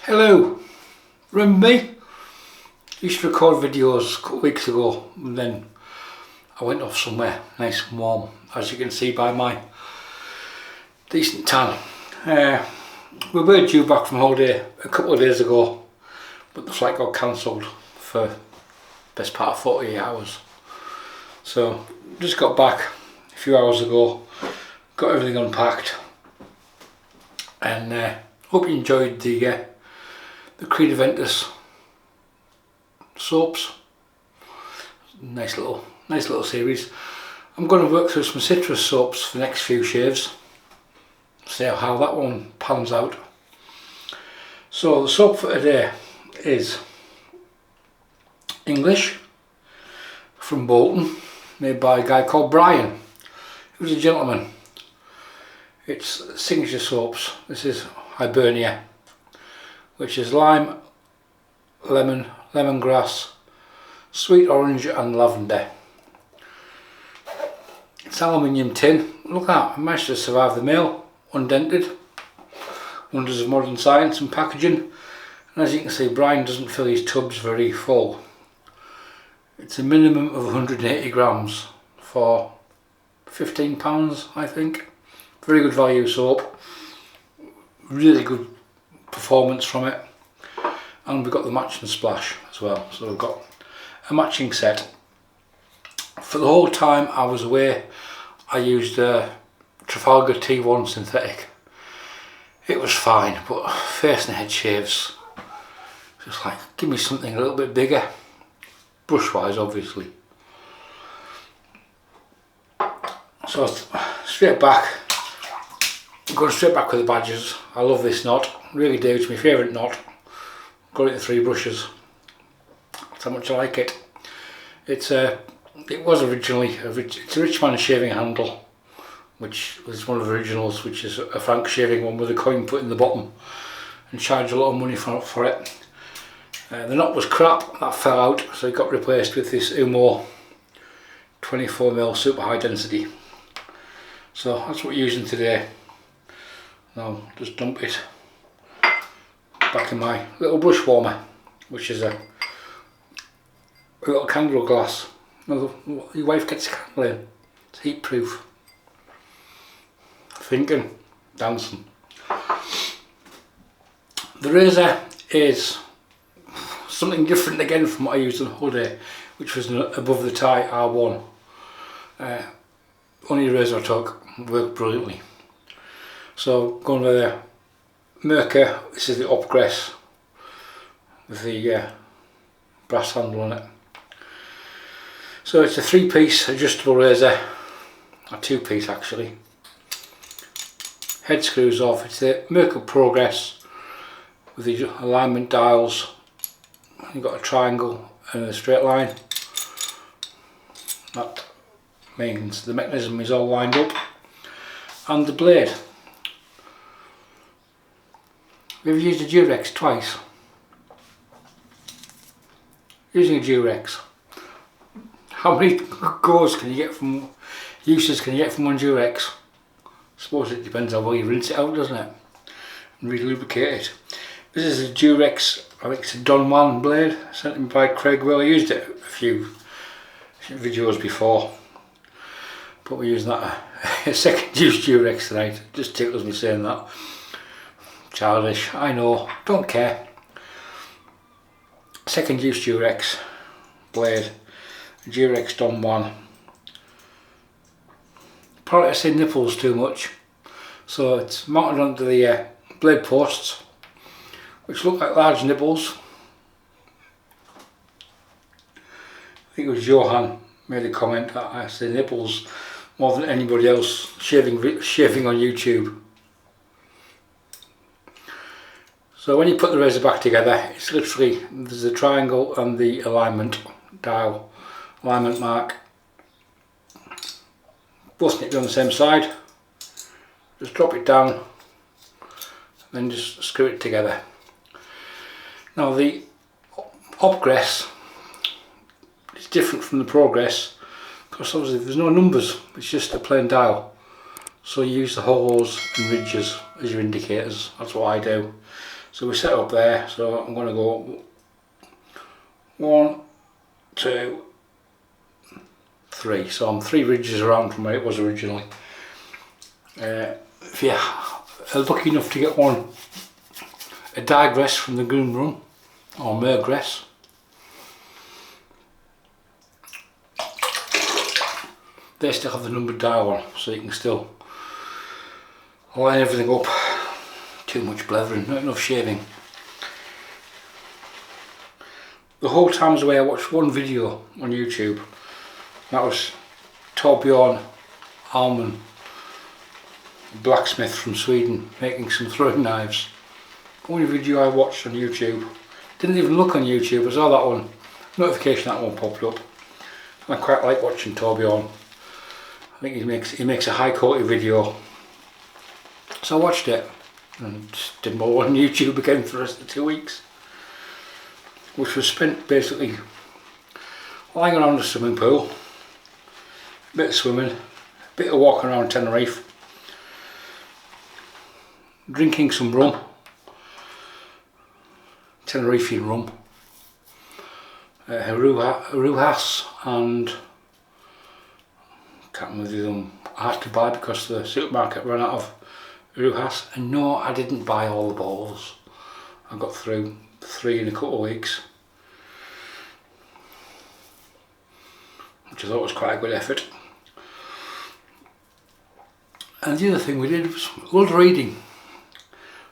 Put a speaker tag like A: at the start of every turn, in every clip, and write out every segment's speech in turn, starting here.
A: Hello, remember me? I used to record videos a couple of weeks ago and then I went off somewhere nice and warm, as you can see by my decent tan. We were due back from holiday a couple of days ago, but the flight got cancelled for the best part of 48 hours. So just got back a few hours ago, got everything unpacked, and hope you enjoyed the Creed Aventus soaps. Nice little series. I'm going to work through some citrus soaps for the next few shaves, see how that one pans out. So the soap for today is English from Bolton, made by a guy called Brian. He was a gentleman. It's signature soaps. This is Hibernia, which is lime, lemon, lemongrass, sweet orange and lavender. It's aluminium tin. Look at that, I managed to survive the mail undented. Wonders of modern science and packaging. And as you can see, Brian doesn't fill his tubs very full. It's a minimum of 180 grams for £15, I think. Very good value soap. Really good performance from it. And we've got the matching splash as well. So we've got a matching set. For the whole time I was away, I used Trafalgar T1 synthetic. It was fine, but face and head shaves, just like, give me something a little bit bigger, brush wise obviously. So straight back, I'm going straight back with the badges. I love this knot, really do, it's my favourite knot. Got it in 3 brushes, that's how much I like it. It was originally, it's a rich man's shaving handle, which was one of the originals, which is a frank shaving one with a coin put in the bottom, and charged a lot of money for it. The knot was crap, that fell out, so it got replaced with this Oumo 24mm super high density. So that's what we're using today. Now just dump it back in my little brush warmer, which is a little candle glass. Your wife gets a candle in, it's heat proof. Thinking, dancing. The razor is something different again from what I used on holiday, which was an above the tie R1. Only razor I took, worked brilliantly. So going with the Merkur, this is the Opgress with the brass handle on it. So it's a 3-piece adjustable razor, a 2-piece actually. Head screws off. It's the Merkur Opgress with the alignment dials. You've got a triangle and a straight line. That means the mechanism is all lined up. And the blade. We've used a Durex twice. Using a Durex. How many goes can you get from, uses can you get from one Durex? I suppose it depends on how well you rinse it out, doesn't it? And re-lubricate it. This is a Durex, I think it's a Don Juan blade, sent me by Craig. Well, I used it a few videos before, but we're using that a second use Durex tonight. Just tickles me saying that. Childish, I know, don't care. Second use Durex blade, Durex Don Juan. Probably I say nipples too much, so it's mounted onto the blade posts, which look like large nipples. I think it was Johan made a comment that I say nipples more than anybody else shaving on YouTube. So when you put the razor back together, it's literally, there's a triangle and the alignment dial, alignment mark. Both need to be on the same side. Just drop it down, then just screw it together. Now the Opgress is different from the Progress because obviously there's no numbers, it's just a plain dial. So you use the holes and ridges as your indicators, that's what I do. So we set up there, so I'm going to go 1, 2, 3. So I'm 3 ridges around from where it was originally. If you're lucky enough to get a digress from the groom room, or Mergress, they still have the numbered dial on, so you can still line everything up. Too much blethering, not enough shaving. The whole time's away I watched one video on YouTube. That was Torbjörn Alman, blacksmith from Sweden, making some throwing knives. Only video I watched on YouTube. Didn't even look on YouTube, I saw that one. Notification that one popped up. I quite like watching Torbjörn. I think he makes a high quality video. So I watched it and just did more on YouTube again for the rest of the 2 weeks. Which was spent basically lying around the swimming pool, a bit of swimming, a bit of walking around Tenerife, drinking some rum, Tenerifian rum, Rujas, and can't remember the other one I had to buy because the supermarket ran out of Rujas. And no, I didn't buy all the bottles. I got through 3 in a couple of weeks, which I thought was quite a good effort. And the other thing we did was a lot of reading.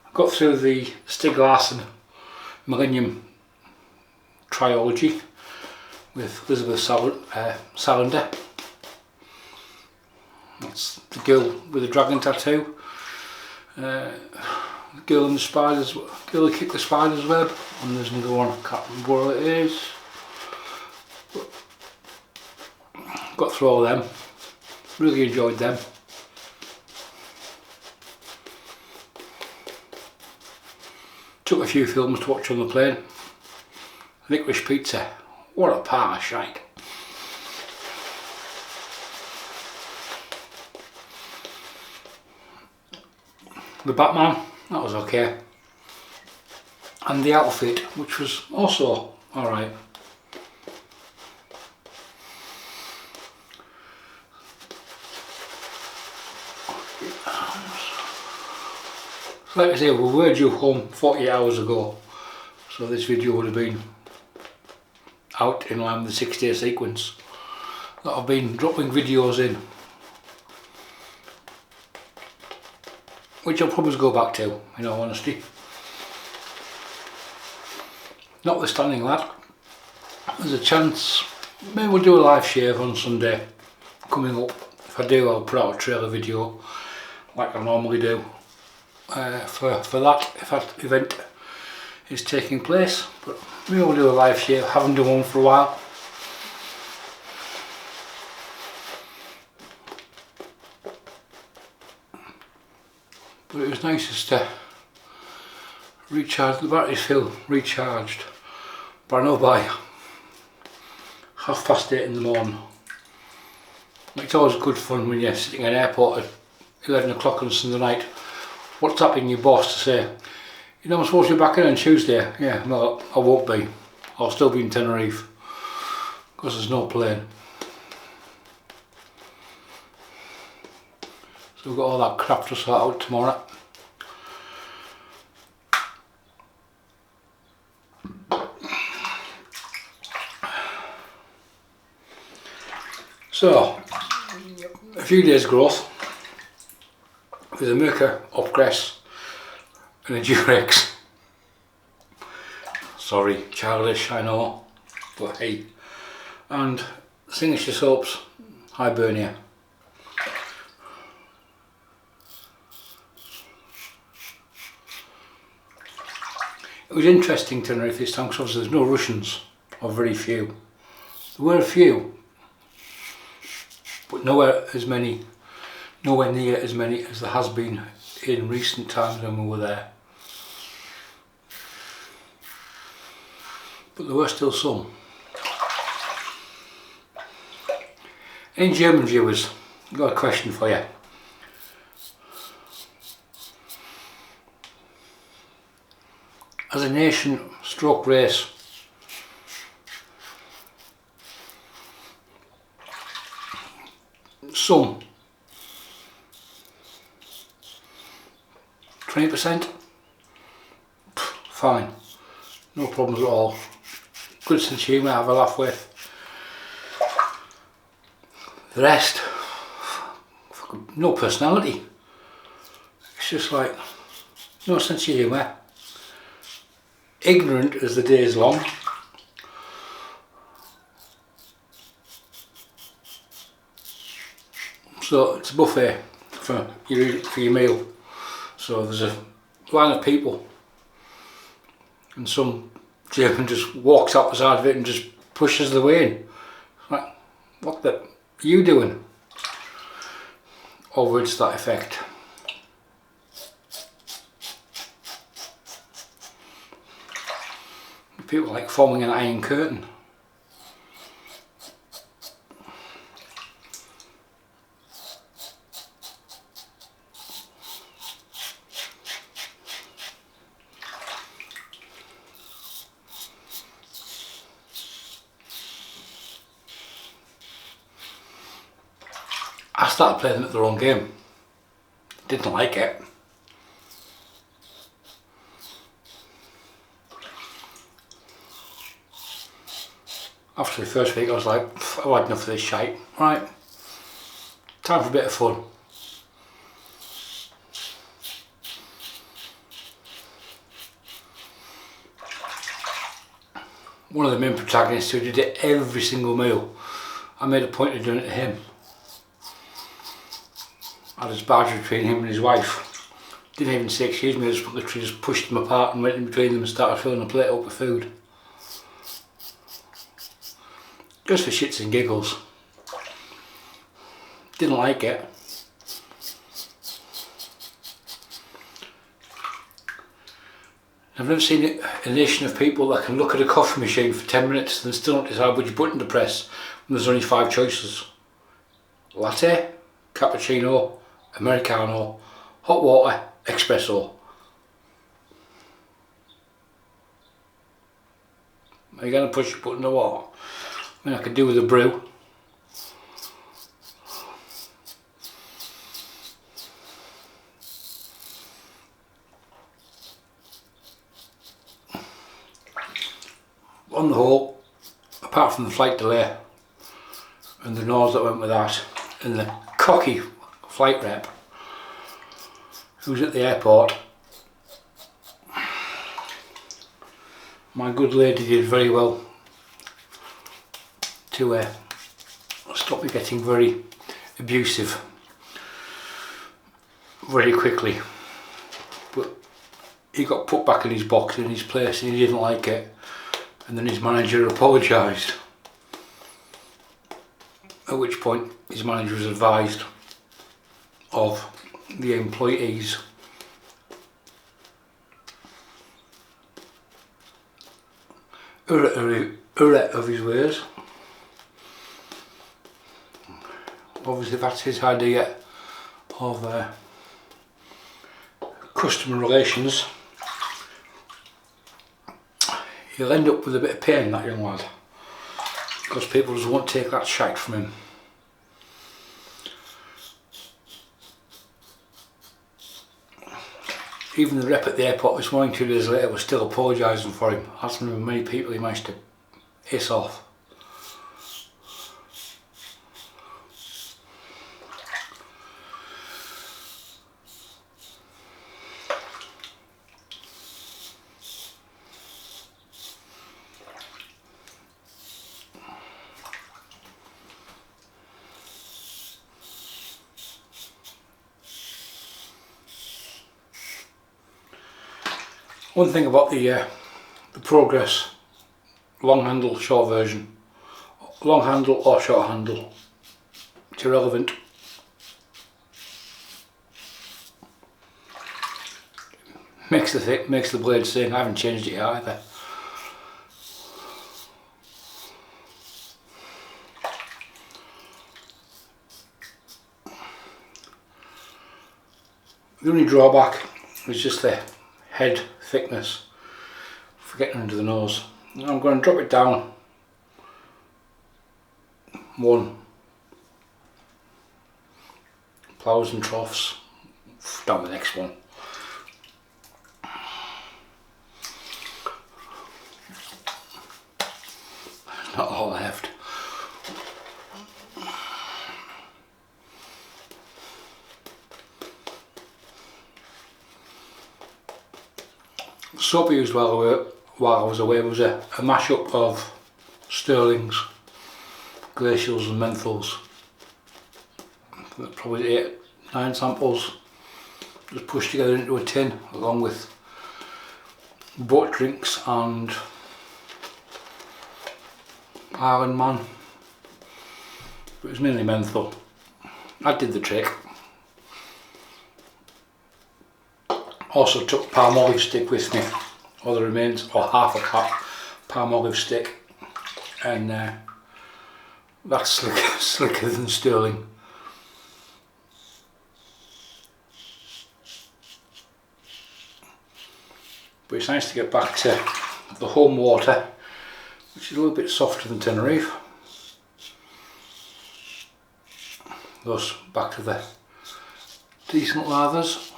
A: I got through the Stieg Larsson Millennium Trilogy with Elizabeth Salander. That's the girl with the dragon tattoo. The girl in the spiders, girl who kicked the spider's web, and there's another one, I can't remember what it is. Got through all of them, really enjoyed them. Took a few films to watch on the plane. Licorice Pizza, what a pile of shite. The Batman, that was okay. And The Outfit, which was also alright. So like I say, we were due home 48 hours ago, so this video would have been out in line with the 6-day sequence that I've been dropping videos in, which I'll probably go back to, in all honesty. Notwithstanding that, there's a chance maybe we'll do a live shave on Sunday coming up. If I do, I'll put out a trailer video like I normally do for that, if that event is taking place. But maybe we'll do a live shave, haven't done one for a while. But it was nice just to recharge, the batteries feel recharged, but I know by 8:30 in the morning. It's always good fun when you're sitting in an airport at 11 o'clock on Sunday night, WhatsApping your boss to say, you know, I'm supposed to be back in on Tuesday. Yeah, no, I won't be. I'll still be in Tenerife because there's no plane. So we've got all that crap to sort out tomorrow. So, a few days growth with a Merkur Opgress and a Durex. Sorry, childish, I know, but hey. And Signature Soaps, Hibernia. It was interesting Tenerife this time because obviously there's no Russians, or very few. There were a few, but nowhere near as many as there has been in recent times when we were there. But there were still some. Any German viewers, I've got a question for you. as a nation stroke race, some 20%, fine, no problems at all. Good sense of humour, have a laugh with. The rest, no personality. It's just like, no sense of humour. Ignorant as the day is long. So it's a buffet for your meal. So there's a line of people and some German just walks up the side of it and just pushes the way in. Like, what the are you doing? Or words to that effect. People like forming an iron curtain. I started playing them at their own game. Didn't like it. After the first week I was like, I've had enough of this shite. Right, time for a bit of fun. One of the main protagonists who did it every single meal, I made a point of doing it to him. I had this barge between him and his wife. Didn't even say excuse me, I just literally just pushed them apart and went in between them and started filling the plate up with food. Just for shits and giggles. Didn't like it. I've never seen a nation of people that can look at a coffee machine for 10 minutes and still not decide which button to press when there's only 5 choices. Latte, cappuccino, Americano, hot water, espresso. Are you going to push your button or what? I mean, I could do with a brew. On the whole, apart from the flight delay and the noise that went with that, and the cocky flight rep who's at the airport, my good lady did very well to stop me getting very abusive very quickly. But he got put back in his box, in his place, and he didn't like it, and then his manager apologised, at which point his manager was advised of the employees of his ways. Obviously that's his idea of customer relations. He'll end up with a bit of pain, that young lad, because people just won't take that shite from him. Even the rep at the airport this morning, 2 days later, was still apologising for him. That's one of the many people he managed to hiss off. One thing about the Progress long handle short version, long handle or short handle, it's irrelevant. Makes the blade sing. I haven't changed it yet either. The only drawback is just the head thickness. for getting under the nose. Now I'm going to drop it down one, ploughs and troughs, down the next one. Not all left. The soap I used while I was away was a mashup of sterlings, glacials and menthols. Probably 8-9 samples just pushed together into a tin along with boat drinks and Iron Man. It was mainly menthol. That did the trick. Also took palm olive stick with me, or the remains, or half a palm olive stick, and that's slicker than sterling. But it's nice to get back to the home water, which is a little bit softer than Tenerife. Thus back to the decent lathers.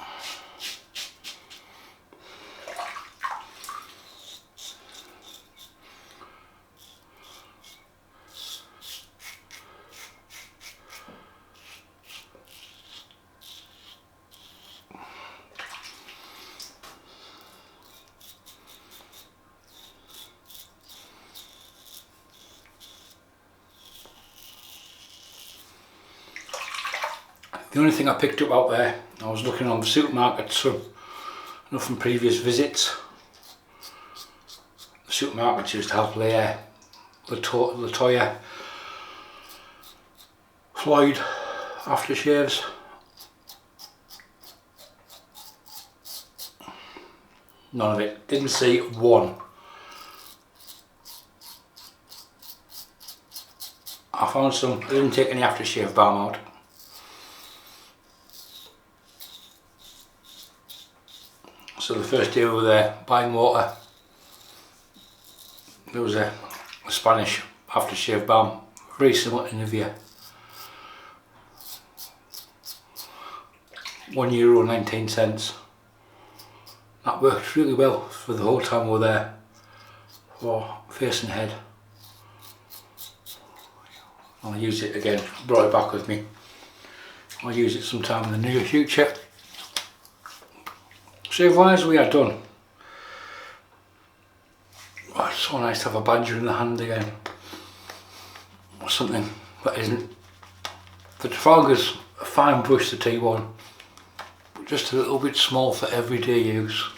A: The only thing I picked up out there, I was looking on the supermarkets from previous visits. The supermarkets used to have Latoya, Floyd aftershaves. None of it. Didn't see one. I found some. I didn't take any aftershave balm out. So the first day we were there buying water, there was a Spanish aftershave balm, very similar to Nivea. €1.19. That worked really well for the whole time we were there, for face and head. I'll use it again, brought it back with me. I'll use it sometime in the near future. Shave wise we are done. Oh, it's so nice to have a badger in the hand again. Or something that isn't. The Trafalgar's a fine brush, the T1, but just a little bit small for everyday use.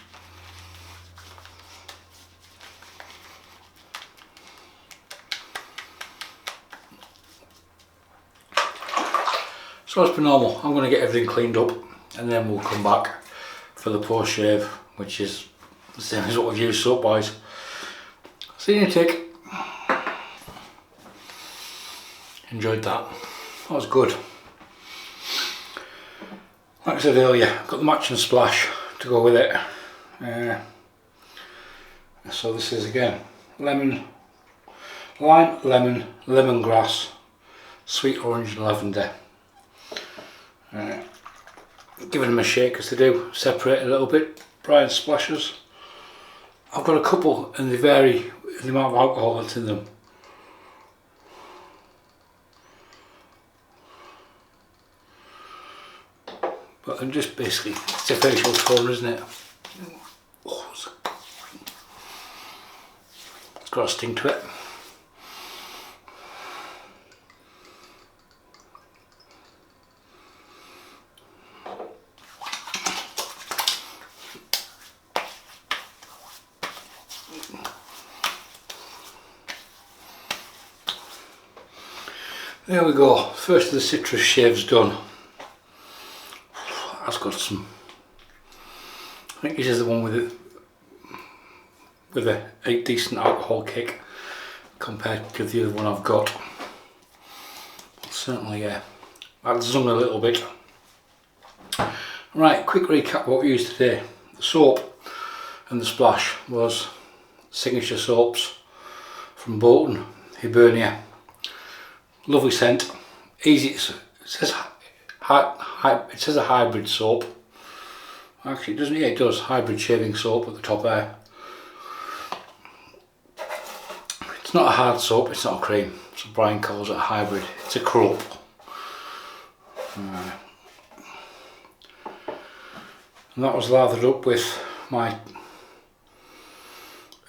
A: So as per normal, I'm going to get everything cleaned up and then we'll come back for the post shave, which is the same as what we've used soap wise. See you in a tick. Enjoyed that. That was good. Like I said earlier, got the matching splash to go with it. So this is again lime, lemon, lemongrass, sweet orange and lavender. Giving them a shake as they do separate a little bit, bright splashes. I've got a couple and they vary in the amount of alcohol that's in them. But they're just basically, it's a facial toner, isn't it? Oh, it's got a sting to it. There we go, first of the citrus shaves done. That's got some, I think this is the one with a decent alcohol kick compared to the other one I've got. Certainly, yeah, that zung a little bit. Right, quick recap what we used today. The soap and the splash was signature soaps from Bolton, Hibernia. Lovely scent, easy. It says a hybrid soap. Actually, it doesn't. Yeah, it does. Hybrid shaving soap at the top there. It's not a hard soap. It's not a cream. So Brian calls it a hybrid. It's a crop. And that was lathered up with my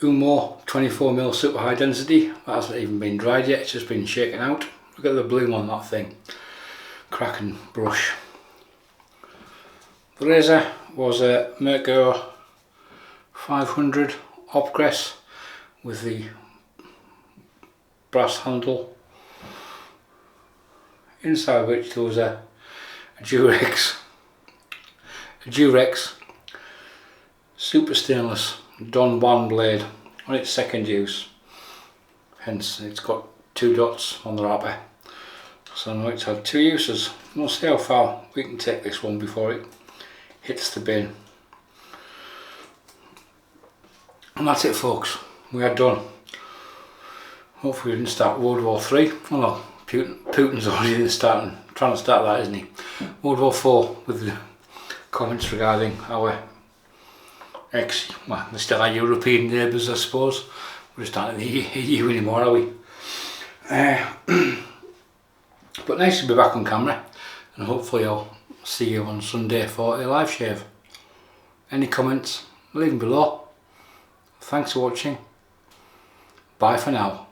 A: Oumo 24mm super high density. That hasn't even been dried yet. It's just been shaken out. Look at the bloom on that thing. Cracking brush. The razor was a Merkur 500 Opgress with the brass handle, inside which there was a Durex super stainless Juan blade on its second use, hence it's got 2 dots on the wrapper. So now it's had 2 uses. We'll see how far we can take this one before it hits the bin. And that's it, folks, we are done. Hopefully we didn't start World War 3. Oh no, Putin's already trying to start that, isn't he? World War 4 with the comments regarding our well, they're still our European neighbours, I suppose. We're just not in the EU anymore, are we? But nice to be back on camera, and hopefully I'll see you on Sunday for a live shave. Any comments, leave them below. Thanks for watching. Bye for now.